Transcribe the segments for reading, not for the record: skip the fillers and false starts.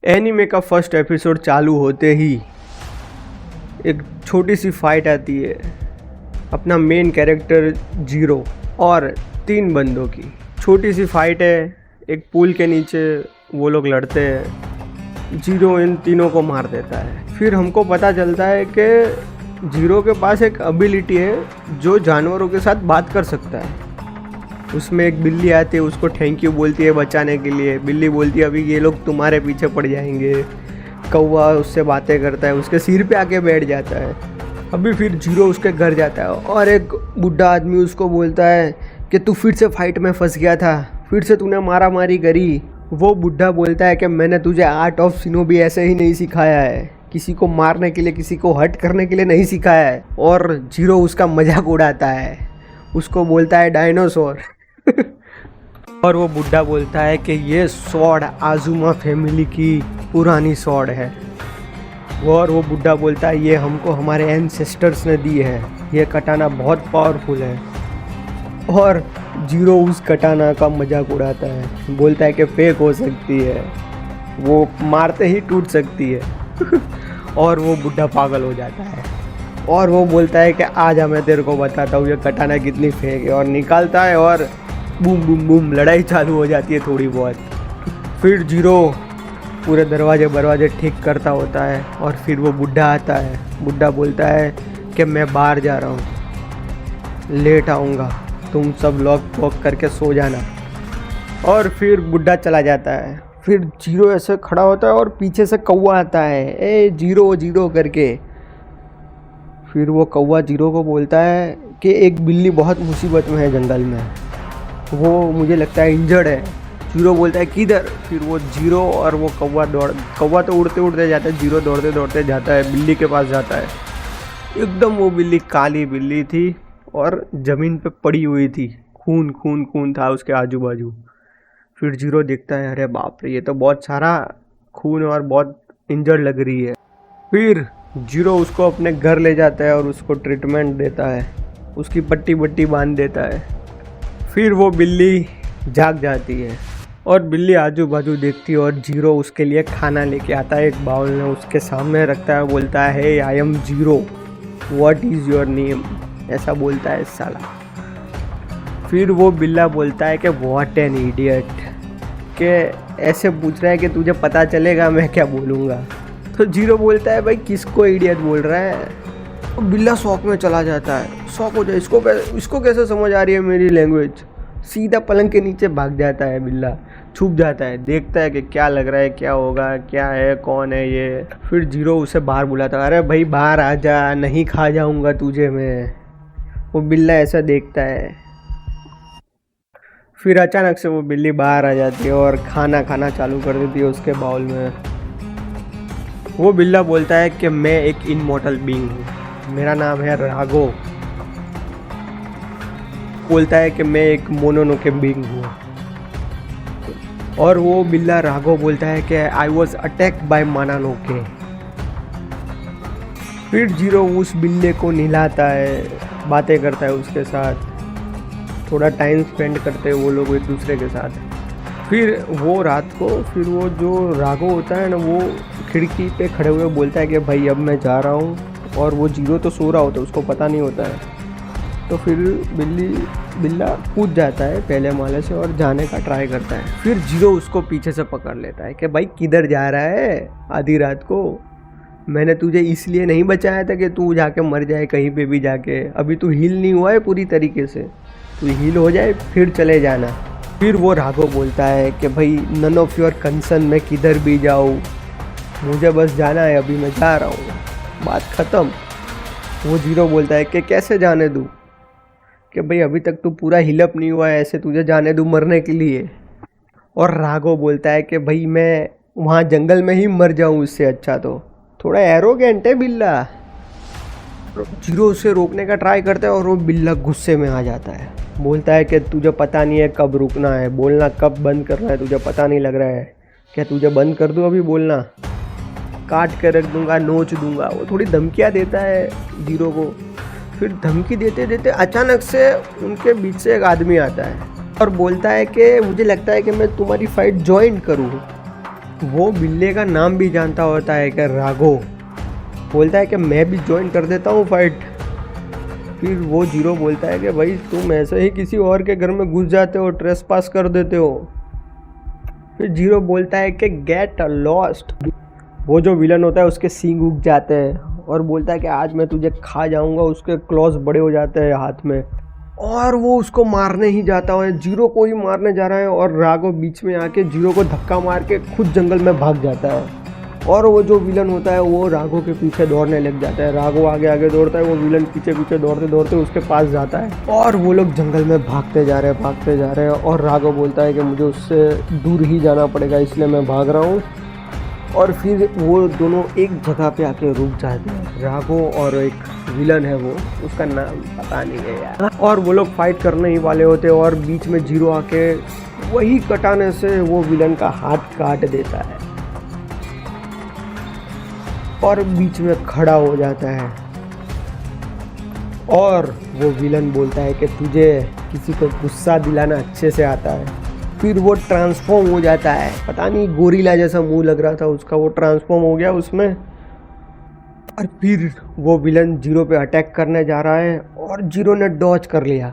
Anime का first episode चालू होते ही एक छोटी सी फाइट आती है। अपना मेन कैरेक्टर जीरो और 3 बंदों की छोटी सी फाइट है। एक पुल के नीचे वो लोग लड़ते हैं। जीरो इन तीनों को मार देता है। फिर हमको पता चलता है कि जीरो के पास एक एबिलिटी है जो जानवरों के साथ बात कर सकता है। उसमें एक बिल्ली आती है, उसको थैंक यू बोलती है बचाने के लिए। बिल्ली बोलती है अभी ये लोग तुम्हारे पीछे पड़ जाएंगे। कौवा उससे बातें करता है, उसके सिर पे आके बैठ जाता है। अभी फिर जीरो उसके घर जाता है और एक बुढ़ा आदमी उसको बोलता है कि तू फिर से फाइट में फंस गया था, फिर से तूने मारा मारी करी। वो बुढ़ा बोलता है कि मैंने तुझे आर्ट ऑफ शिनोबी ऐसे ही नहीं सिखाया है, किसी को मारने के लिए, किसी को हर्ट करने के लिए नहीं सिखाया है। और जीरो उसका मजाक उड़ाता है, उसको बोलता है डायनासोर। और वो बुढ़ा बोलता है कि ये स्वॉर्ड आजुमा फैमिली की पुरानी स्वॉर्ड है। वो बुढ़ा बोलता है ये हमको हमारे एंसेस्टर्स ने दी है, ये कटाना बहुत पावरफुल है। और जीरो उस कटाना का मजाक उड़ाता है, बोलता है कि फेक हो सकती है, वो मारते ही टूट सकती है। और वो बुढ़ा पागल हो जाता है और वो बोलता है कि आजा मैं तेरे को बताता हूँ ये कटाना कितनी फेक है। और निकालता है और बूम बूम बूम लड़ाई चालू हो जाती है थोड़ी बहुत। फिर जीरो पूरे दरवाजे ठीक करता होता है और फिर वो बुढ़ा आता है। बुढ़ा बोलता है कि मैं बाहर जा रहा हूँ, लेट आऊँगा, तुम सब लॉक वॉक करके सो जाना। और फिर बुढ़ा चला जाता है। फिर जीरो ऐसे खड़ा होता है और पीछे से कौवा आता है, ए जीरो जीरो करके। फिर वो कौवा जीरो को बोलता है कि एक बिल्ली बहुत मुसीबत में है जंगल में, वो मुझे लगता है इंजर्ड है। जीरो बोलता है किधर? फिर वो जीरो और वो कौवा तो उड़ते उड़ते जाता है, जीरो दौड़ते दौड़ते जाता है बिल्ली के पास जाता है। एकदम वो बिल्ली काली बिल्ली थी और ज़मीन पे पड़ी हुई थी, खून खून खून था उसके आजू बाजू। फिर जीरो देखता है अरे बाप रे, ये तो बहुत सारा खून और बहुत इंजर्ड लग रही है। फिर जीरो उसको अपने घर ले जाता है और उसको ट्रीटमेंट देता है, उसकी पट्टी बट्टी बांध देता है। फिर वो बिल्ली जाग जाती है और बिल्ली आजू बाजू देखती है और जीरो उसके लिए खाना लेके आता है एक बाउल में, उसके सामने रखता है। बोलता है hey I am zero, what is your name, ऐसा बोलता है साला। फिर वो बिल्ला बोलता है कि व्हाट एन इडियट, कि ऐसे पूछ रहा है कि तुझे पता चलेगा मैं क्या बोलूँगा। तो जीरो बोलता है भाई किसको इडियट बोल रहा है। तो बिल्ला शौक में चला जाता है, शौक हो जाए, इसको कैसे समझ आ रही है मेरी लैंग्वेज। सीधा पलंग के नीचे भाग जाता है बिल्ला, छुप जाता है, देखता है कि क्या लग रहा है, क्या होगा, क्या है, कौन है ये। फिर जीरो उसे बाहर बुलाता है, अरे भाई बाहर आ जा, नहीं खा जाऊंगा तुझे मैं। वो बिल्ला ऐसा देखता है। फिर अचानक से वो बिल्ली बाहर आ जाती है और खाना चालू कर देती है उसके बाउल में। वो बिल्ला बोलता है कि मैं एक इनमॉर्टल बीइंग हूँ, मेरा नाम है राघो। बोलता है कि मैं एक मोनोनोके बीइंग हूँ। और वो बिल्ला राघो बोलता है कि I was attacked by Mononoke. फिर जीरो उस बिल्ले को नहलाता है, बातें करता है उसके साथ, थोड़ा टाइम स्पेंड करते हैं वो लोग एक दूसरे के साथ। फिर वो रात को फिर वो जो राघो होता है ना, वो खिड़की पे खड़े हुए बोलता है कि भाई अब मैं जा रहा हूँ। और वो जीरो तो सो रहा होता है, उसको पता नहीं होता है। तो फिर बिल्ला कूद जाता है पहले माले से और जाने का ट्राई करता है। फिर जीरो उसको पीछे से पकड़ लेता है कि भाई किधर जा रहा है आधी रात को, मैंने तुझे इसलिए नहीं बचाया था कि तू जाके मर जाए कहीं पे भी जाके, अभी तू हील नहीं हुआ है पूरी तरीके से, तू हील हो जाए फिर चले जाना। फिर वो राघव बोलता है कि भाई नन ऑफ योर कंसर्न, मैं किधर भी जाऊँ, मुझे बस जाना है, अभी मैं जा रहा हूँ, बात ख़त्म। वो जीरो बोलता है कि कैसे जाने दूँ, कि भाई अभी तक तू पूरा हिलअप नहीं हुआ है, ऐसे तुझे जाने दूँ मरने के लिए। और राघव बोलता है कि भाई मैं वहाँ जंगल में ही मर जाऊँ, इससे अच्छा तो। थोड़ा एरोगेंट है बिल्ला। जीरो उसे रोकने का ट्राई करता है और वो बिल्ला गुस्से में आ जाता है, बोलता है कि तुझे पता नहीं है कब रुकना है, बोलना कब बंद करना है, तुझे पता नहीं लग रहा है क्या, तुझे बंद कर दूँ अभी बोलना, काट कर रख दूंगा, नोच दूंगा। वो थोड़ी धमकियाँ देता है जीरो को। फिर धमकी देते देते अचानक से उनके बीच से एक आदमी आता है और बोलता है कि मुझे लगता है कि मैं तुम्हारी फाइट ज्वाइन करूँ। वो बिल्ले का नाम भी जानता होता है कि राघो। बोलता है कि मैं भी ज्वाइन कर देता हूँ फाइट। फिर वो जीरो बोलता है कि भाई तुम ऐसे ही किसी और के घर में घुस जाते हो, ट्रेसपास कर देते हो। फिर जीरो बोलता है कि गेट लॉस्ट। वो जो विलन होता है उसके सींग उग जाते हैं और बोलता है कि आज मैं तुझे खा जाऊंगा। उसके क्लॉज बड़े हो जाते हैं हाथ में और वो उसको मारने ही जाता है, जीरो को ही मारने जा रहा है। और राघव बीच में आके जीरो को धक्का मार के खुद जंगल में भाग जाता है और वो जो विलन होता है वो राघव के पीछे दौड़ने लग जाता है। राघव आगे आगे दौड़ता है, वो विलन पीछे पीछे दौड़ते दौड़ते उसके पास जाता है और वो लोग जंगल में भागते जा रहे हैं। और राघव बोलता है कि मुझे उससे दूर ही जाना पड़ेगा, इसलिए मैं भाग रहा हूँ। और फिर वो दोनों एक जगह पे आके रुक जाते हैं, राघव और एक विलन है, वो उसका नाम पता नहीं है यार। और वो लोग फाइट करने ही वाले होते हैं और बीच में जीरो आके वही कटाने से वो विलन का हाथ काट देता है और बीच में खड़ा हो जाता है। और वो विलन बोलता है कि तुझे किसी को गुस्सा दिलाना अच्छे से आता है। फिर वो ट्रांसफॉर्म हो जाता है, पता नहीं गोरिल्ला जैसा मुंह लग रहा था उसका, वो ट्रांसफॉर्म हो गया उसमें। और फिर वो विलन जीरो पे अटैक करने जा रहा है और जीरो ने डॉज कर लिया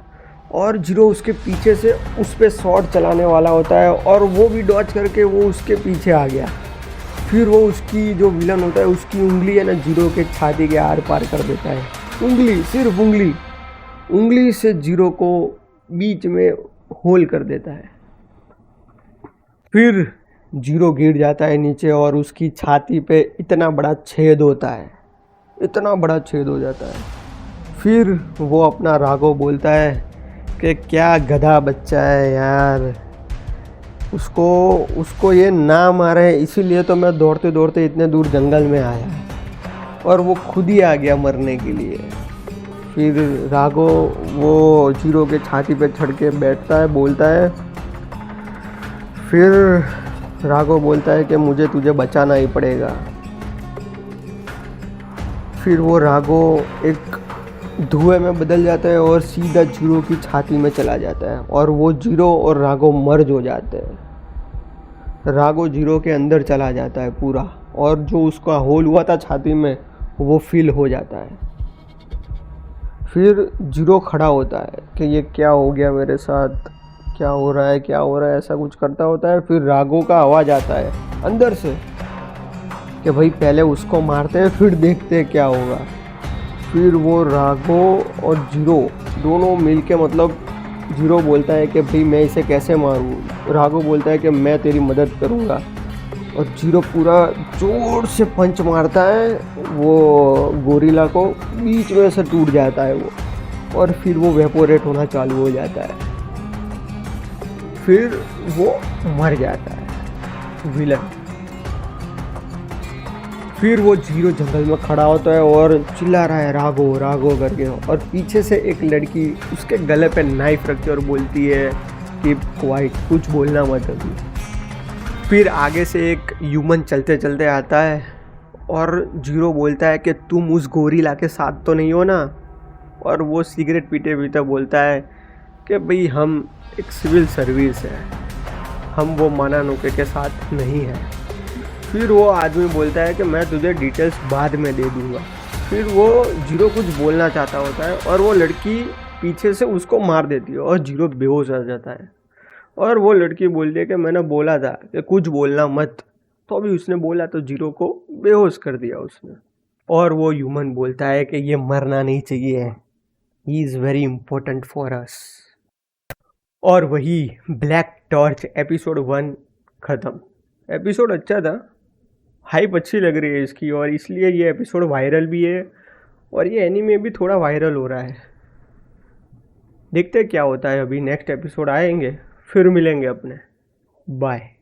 और जीरो उसके पीछे से उस पर शॉट चलाने वाला होता है और वो भी डॉज करके वो उसके पीछे आ गया। फिर वो उसकी जो विलन होता है उसकी उंगली है ना जीरो के छाती के आर पार कर देता है। उंगली, सिर्फ उंगली से जीरो को बीच में होल कर देता है। फिर जीरो गिर जाता है नीचे और उसकी छाती पे इतना बड़ा छेद होता है, इतना बड़ा छेद हो जाता है। फिर वो अपना राघव बोलता है कि क्या गधा बच्चा है यार, उसको ये ना मारे, इसीलिए तो मैं दौड़ते दौड़ते इतने दूर जंगल में आया और वो खुद ही आ गया मरने के लिए। फिर राघव वो जीरो के छाती पे चढ़ के बैठता है, बोलता है। फिर राघव बोलता है कि मुझे तुझे बचाना ही पड़ेगा। फिर वो राघव एक धुएं में बदल जाता है और सीधा जीरो की छाती में चला जाता है और वो जीरो और राघव मर्ज हो जाते हैं। राघव जीरो के अंदर चला जाता है पूरा और जो उसका होल हुआ था छाती में वो फिल हो जाता है। फिर जीरो खड़ा होता है कि ये क्या हो गया मेरे साथ, क्या हो रहा है, ऐसा कुछ करता होता है। फिर राघव का आवाज़ आता है अंदर से कि भाई पहले उसको मारते हैं फिर देखते हैं क्या होगा। फिर वो राघव और जीरो दोनों मिलके, मतलब जीरो बोलता है कि भाई मैं इसे कैसे मारूं, राघव बोलता है कि मैं तेरी मदद करूंगा और जीरो पूरा जोर से पंच मारता है वो गोरिल्ला को, बीच में से टूट जाता है वो और फिर वो वेपोरेट होना चालू हो जाता है। फिर वो मर जाता है विलन। फिर वो जीरो जंगल में खड़ा होता है और चिल्ला रहा है राघव राघव करके और पीछे से एक लड़की उसके गले पे नाइफ रखती है और बोलती है कि क्वाइट, कुछ बोलना मत अभी। फिर आगे से एक ह्यूमन चलते चलते आता है और जीरो बोलता है कि तुम उस गोरिल्ला के साथ तो नहीं हो ना। और वो सिगरेट पीते पीते बोलता है कि भाई हम एक सिविल सर्विस है, हम वो मानानुके के साथ नहीं है। फिर वो आदमी बोलता है कि मैं तुझे डिटेल्स बाद में दे दूंगा। फिर वो जीरो कुछ बोलना चाहता होता है और वो लड़की पीछे से उसको मार देती है और जीरो बेहोश हो जाता है। और वो लड़की बोलती है कि मैंने बोला था कि कुछ बोलना मत, तो अभी उसने बोला तो जीरो को बेहोश कर दिया उसने। और वो ह्यूमन बोलता है कि ये मरना नहीं चाहिए, he is very important for us. और वही ब्लैक टॉर्च एपिसोड 1 ख़त्म। एपिसोड अच्छा था, हाइप अच्छी लग रही है इसकी और इसलिए ये एपिसोड वायरल भी है और ये एनीमे भी थोड़ा वायरल हो रहा है। देखते हैं क्या होता है। अभी नेक्स्ट एपिसोड आएंगे, फिर मिलेंगे अपने। बाय।